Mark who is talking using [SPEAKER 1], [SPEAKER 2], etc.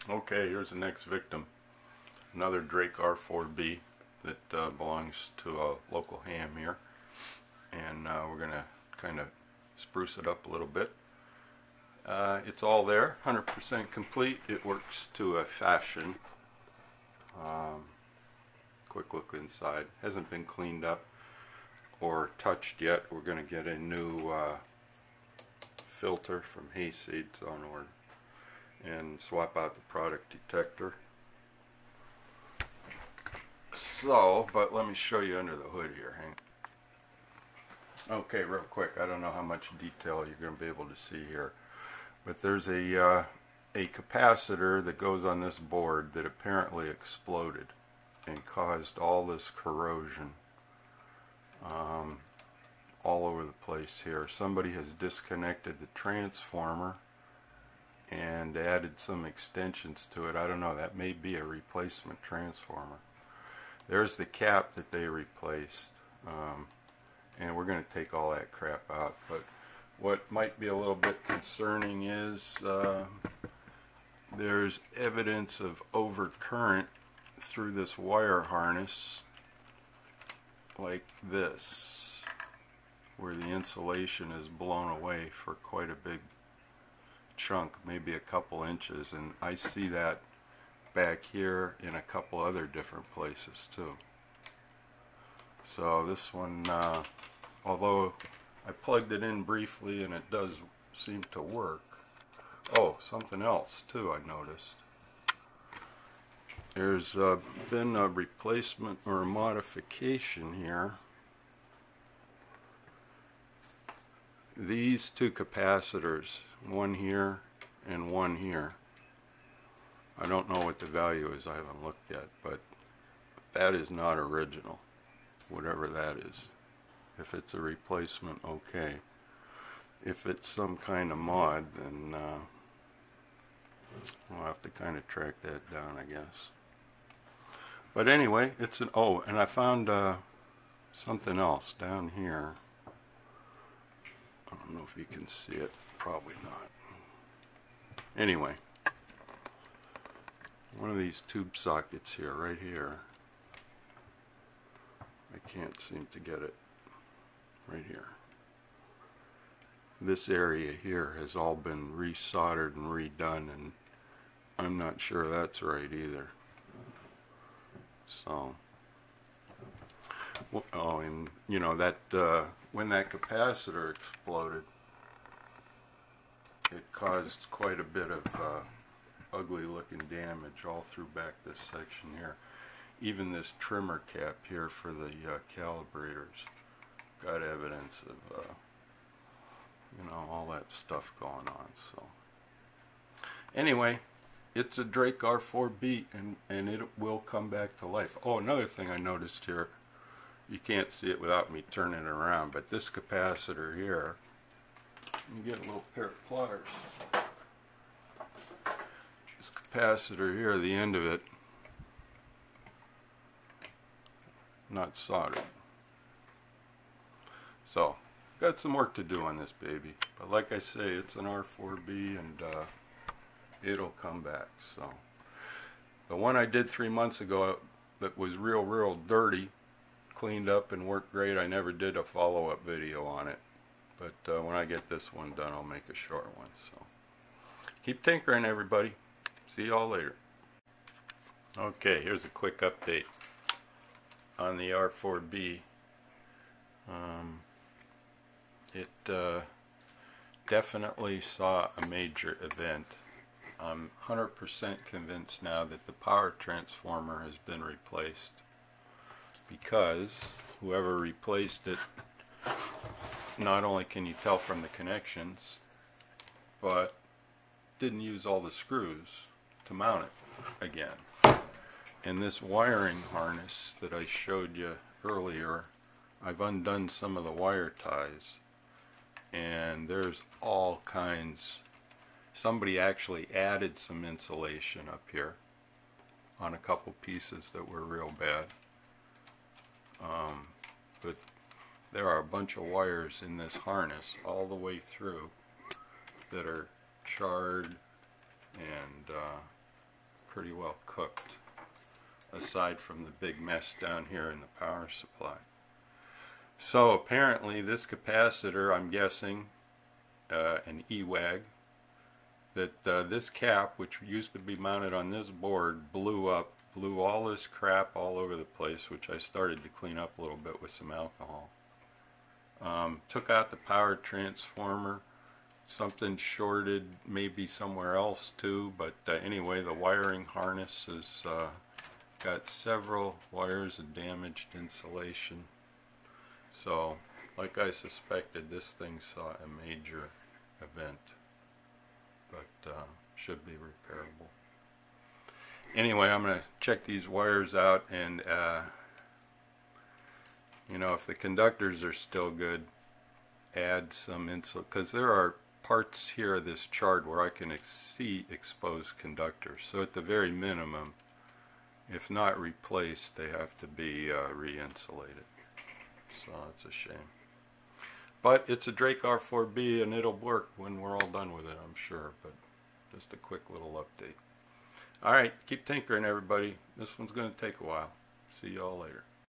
[SPEAKER 1] Okay, here's the next victim. Another Drake R4B that belongs to a local ham here. And we're going to kind of spruce it up a little bit. It's all there, 100% complete. It works to a fashion. Quick look inside. Hasn't been cleaned up or touched yet. We're going to get a new filter from Hayseeds on order and swap out the product detector. So, but let me show you under the hood here, Hank. Okay, real quick, I don't know how much detail you're going to be able to see here, but there's a capacitor that goes on this board that apparently exploded and caused all this corrosion all over the place here. Somebody has disconnected the transformer and added some extensions to it. I don't know, that may be a replacement transformer. There's the cap that they replaced, and we're going to take all that crap out. But what might be a little bit concerning is there's evidence of overcurrent through this wire harness like this, where the insulation is blown away for quite a big chunk, maybe a couple inches, and I see that back here in a couple other different places too. So this one, although I plugged it in briefly and it does seem to work. Oh, something else too I noticed. There's been a replacement or a modification here. These two capacitors, one here and one here, I don't know what the value is, I haven't looked yet, but that is not original, whatever that is. If it's a replacement, okay. If it's some kind of mod, then we'll have to kind of track that down, I guess. But anyway, it's an, oh, and I found something else down here. I don't know if you can see it, probably not. Anyway, one of these tube sockets here, right here. I can't seem to get it. Right here. This area here has all been resoldered and redone, and I'm not sure that's right either. So, oh, and you know that when that capacitor exploded, it caused quite a bit of ugly looking damage all through back this section here. Even this trimmer cap here for the calibrators got evidence of you know, all that stuff going on. So anyway, it's a Drake R4B, and it will come back to life. Oh, another thing I noticed here, you can't see it without me turning it around, but this capacitor here, you get a little pair of pliers. This capacitor here, the end of it, not soldered. So, got some work to do on this baby. But like I say, it's an R4B, and it'll come back. So, the one I did 3 months ago that was real dirty, cleaned up and worked great, I never did a follow-up video on it. But when I get this one done, I'll make a short one. So, keep tinkering, everybody. See y'all later. Okay, here's a quick update on the R4B. It definitely saw a major event. I'm 100% convinced now that the power transformer has been replaced, because whoever replaced it, not only can you tell from the connections, but didn't use all the screws to mount it again. And this wiring harness that I showed you earlier, I've undone some of the wire ties, and there's all kinds. Somebody actually added some insulation up here on a couple pieces that were real bad. But there are a bunch of wires in this harness all the way through that are charred and pretty well cooked, aside from the big mess down here in the power supply. So apparently this capacitor, I'm guessing, an EWAG, that this cap, which used to be mounted on this board, blew up, blew all this crap all over the place, which I started to clean up a little bit with some alcohol. Took out the power transformer. Something shorted maybe somewhere else too, but anyway, the wiring harness has got several wires of damaged insulation. So, like I suspected, this thing saw a major event, but should be repairable. Anyway, I'm going to check these wires out, and you know, if the conductors are still good, add some insulation, because there are parts here of this chart where I can see exposed conductors. So at the very minimum, if not replaced, they have to be re-insulated. So it's a shame. But it's a Drake R4B, and it'll work when we're all done with it, I'm sure. But just a quick little update. Alright, keep tinkering, everybody. This one's going to take a while. See y'all later.